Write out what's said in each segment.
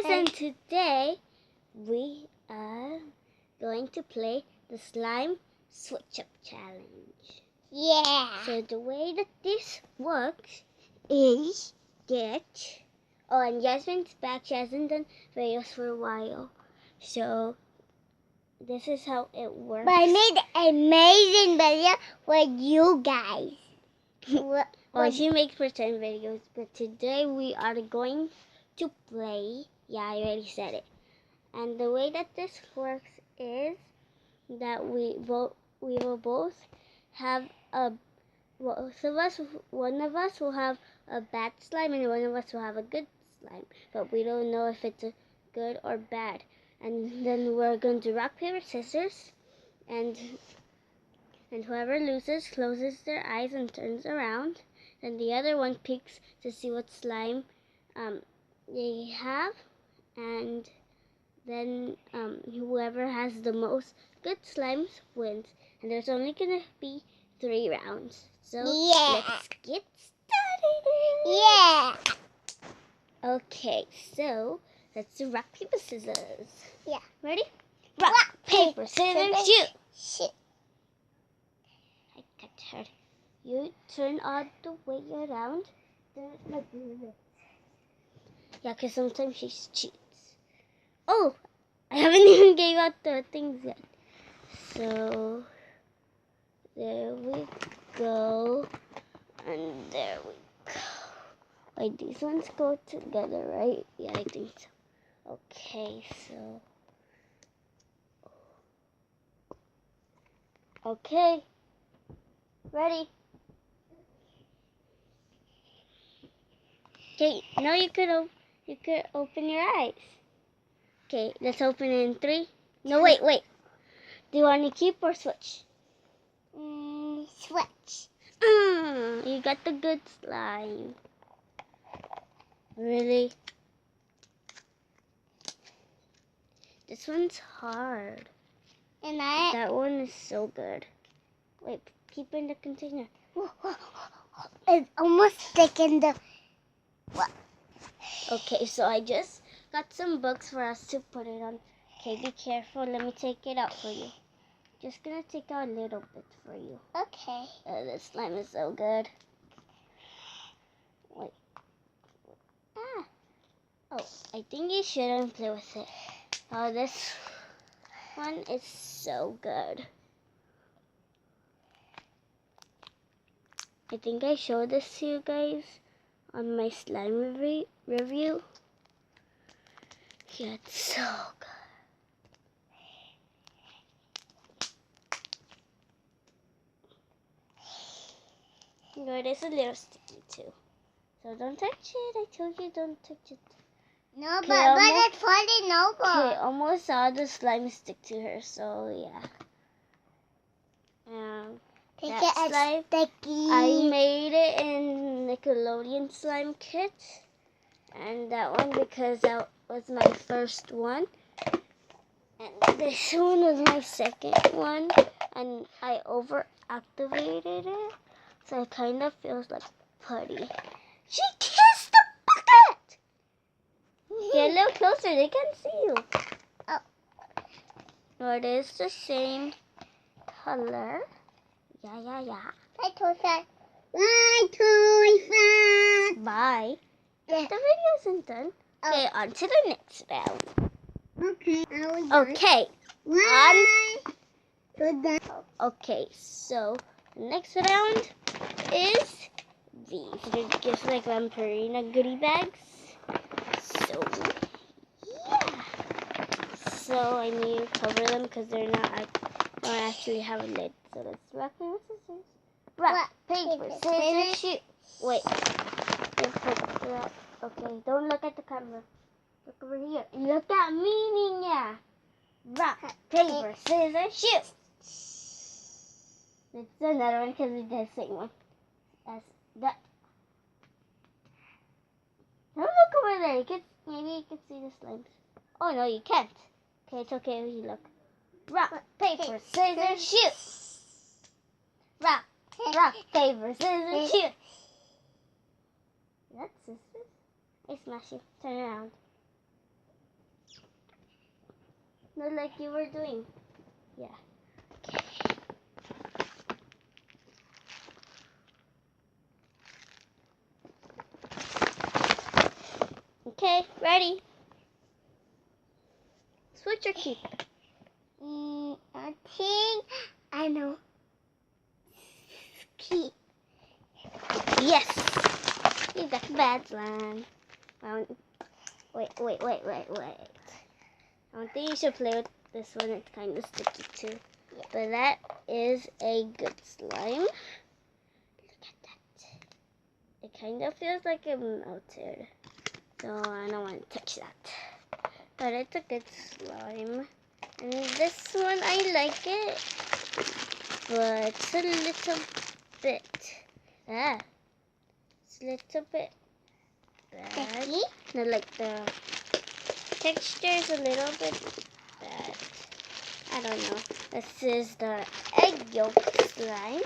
guys, and today we are going to play the slime switch up challenge. Yeah. So the way that this works is that and Yasmin's back. She hasn't done videos for a while. So this is how it works. But I made an amazing video for you guys. Well, she makes pretend videos, but today we are going to play. Yeah, I already said it. And the way that this works is that we will both have one of us will have a bad slime and one of us will have a good slime, but we don't know if it's a good or bad. And then we're going to rock, paper, scissors, and whoever loses closes their eyes and turns around. Then the other one picks to see what slime they have, and then whoever has the most good slimes wins. And there's only gonna be 3 rounds. So let's get started. Yeah. Okay, so let's do rock, paper, scissors. Yeah. Ready? Rock, paper, scissors, shoot. Shoot. I tapped her. You turn all the way around. Yeah, because sometimes she cheats. Oh, I haven't even gave out the things yet. So, there we go. And there we go. Wait, these ones go together, right? Yeah, I think so. Okay, so. Okay. Ready? Okay, now you could open your eyes. Okay, let's open it in 3. No, wait. Do you want to keep or switch? Switch. You got the good slime. Really? This one's hard. And that one is so good. Wait, keep in the container. It's almost stuck in the. Okay, so I just got some books for us to put it on. Okay, be careful. Let me take it out for you. Just gonna take out a little bit for you. Okay. This slime is so good. Wait. Oh, I think you shouldn't play with it. Oh, this one is so good. I think I showed this to you guys on my slime review. Yeah, it's so good. No, it is a little sticky too. So don't touch it. I told you don't touch it. No, but it's falling over. Okay, almost all the slime stick to her, so yeah. That slime, sticky. I made it in Nickelodeon slime kit. And that one because that was my first one. And this one was my second one. And I overactivated it. So it kind of feels like putty. She kissed the bucket! Get a little closer, they can see you. Oh. No, it is the same color. Yeah. I told her. Bye, toy. Bye. The video isn't done. Okay, on to the next round. Okay. Okay. Okay, so the next round is these. They're just like Vampirina goodie bags. So, yeah. So I need to cover them because they're don't actually have a lid. So let's rock, paper, scissors. Rock, paper, scissors, shoot. Wait. Okay, don't look at the camera. Look over here. And look at me, Niña. Rock, paper, scissors, shoot. Let's do another one because it's the same one. That's that. Don't look over there. Maybe you can see the slimes. Oh, no, you can't. Okay, it's okay if you look. Rock, paper, scissors, shoot. Rock, paper, scissors, shoot. That's scissors. Hey, Smashy, turn around. No, like you were doing. Yeah. Okay, ready. Switch or keep? I think I know. Keep. Yes. You got the bad slime. Wait. I don't think you should play with this one. It's kind of sticky too. Yeah. But that is a good slime. Look at that. It kind of feels like it melted. So I don't want to touch that. But it's a good slime. And this one, I like it. But it's a little bit. It's a little bit bad. Sticky? No, like the texture is a little bit bad. I don't know. This is the egg yolk slime.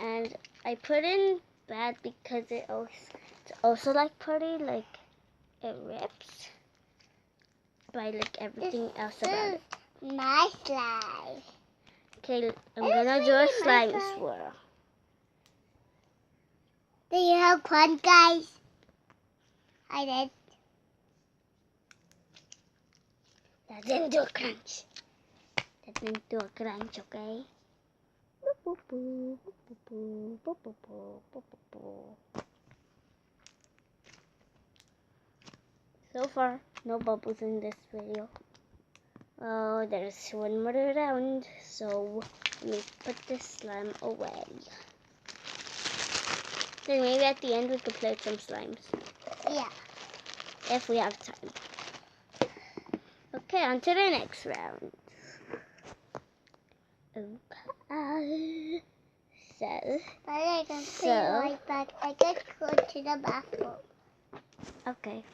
And I put in bad because it's also like pretty, like it rips. But I like everything else about it. My slime. Okay, I'm gonna do a slime swirl. Do you have fun, guys? I did. That didn't do a crunch. That didn't do a crunch, okay? So far, no bubbles in this video. Oh, there's one more round, so let me put this slime away. Then maybe at the end we could play with some slimes. Yeah. If we have time. Okay, on to the next round. Okay. But I can play right back. I can go to the bathroom. Okay.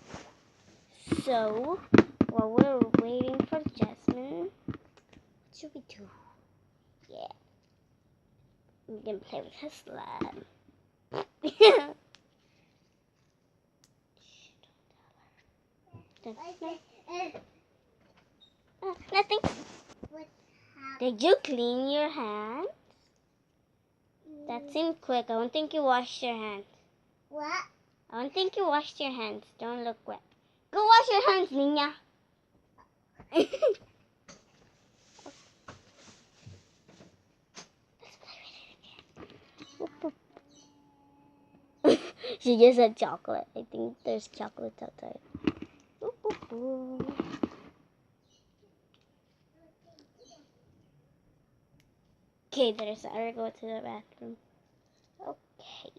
So, while we're waiting for Jasmine, what should we do? Yeah. I'm gonna play with her slime. Nothing. Did you clean your hands? That seemed quick. I don't think you washed your hands. What? I don't think you washed your hands. Don't look wet. Go wash your hands, Nina. She just said chocolate. I think there's chocolate outside. Okay, there's. I gotta go to the bathroom. Okay.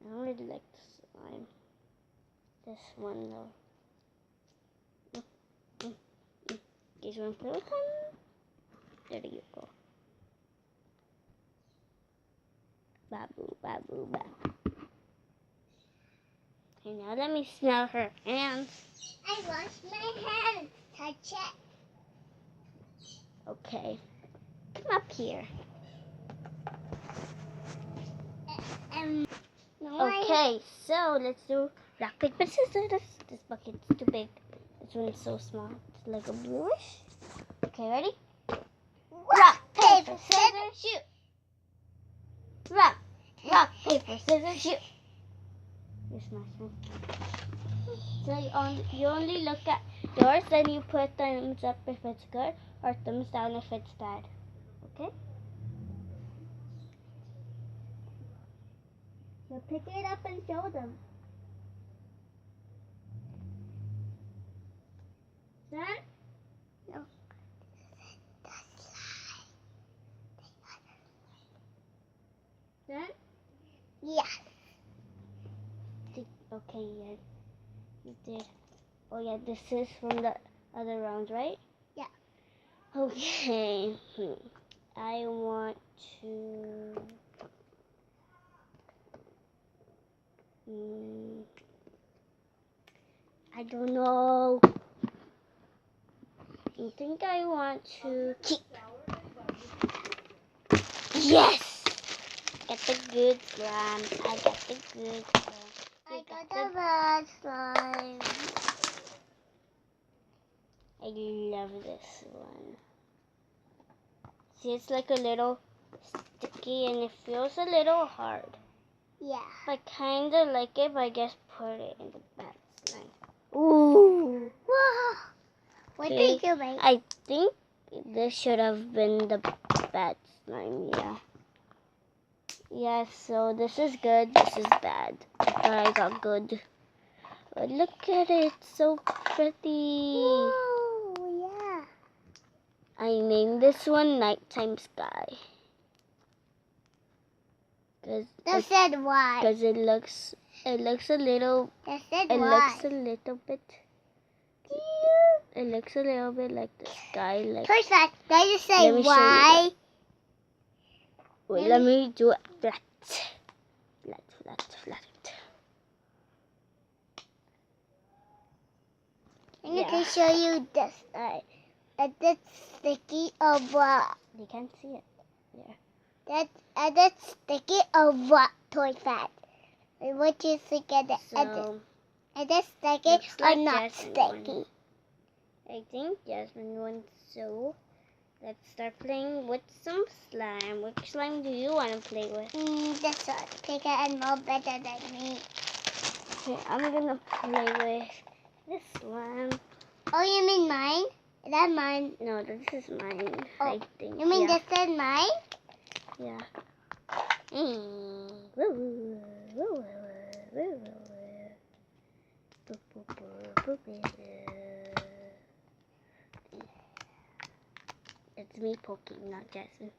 I don't really like the slime. This one though. Guys, wanna play with them? There you go. Babu, babu, babu. Okay, now let me smell her hands. I wash my hands. Touch it. Okay. Come up here. Okay, so let's do rock, paper, scissors. This bucket's too big. This one is so small. It's like a bluish. Okay, ready? Rock, paper, scissors, shoot. Rock, paper, scissors, shoot. You smashed me. So you only look at yours, then you put thumbs up if it's good, or thumbs down if it's bad. Okay? So pick it up and show them. Done? No. Done? Yeah. Okay, yeah. You did. Oh yeah, this is from the other round, right? Yeah. Okay. I want to... I don't know. I think I want to keep. Yes! Get the good slime. I got the good slime. I got the bad slime. this one. See, it's like a little sticky and it feels a little hard. Yeah. I kind of like it, but I just put it in the bat slime. Ooh. Whoa. What Okay. did you make? I think this should have been the bat slime, yeah. Yeah, so this is good, this is bad. I thought I got good. But look at it, so pretty. Whoa, yeah. I named this one Nighttime Sky. That said why. Because it looks a little, That said it why. looks a little bit like the sky. Like, First, I just say Let me show you why. wait, let me do it flat. I'm going to show you this. That's sticky of what? You can't see it. Yeah. That's sticky of what? Toy fat. What you think of the So, is this sticky looks or like not Jasmine sticky? one. I think Jasmine won. So let's start playing with some slime. Which slime do you want to play with? This one. Bigger and more better than me. Okay, I'm gonna play with this slime. Oh, you mean mine? Is that mine? No, this is mine. Oh, I think. You mean yeah. this is mine? Yeah. It's me poking, not Jasmine.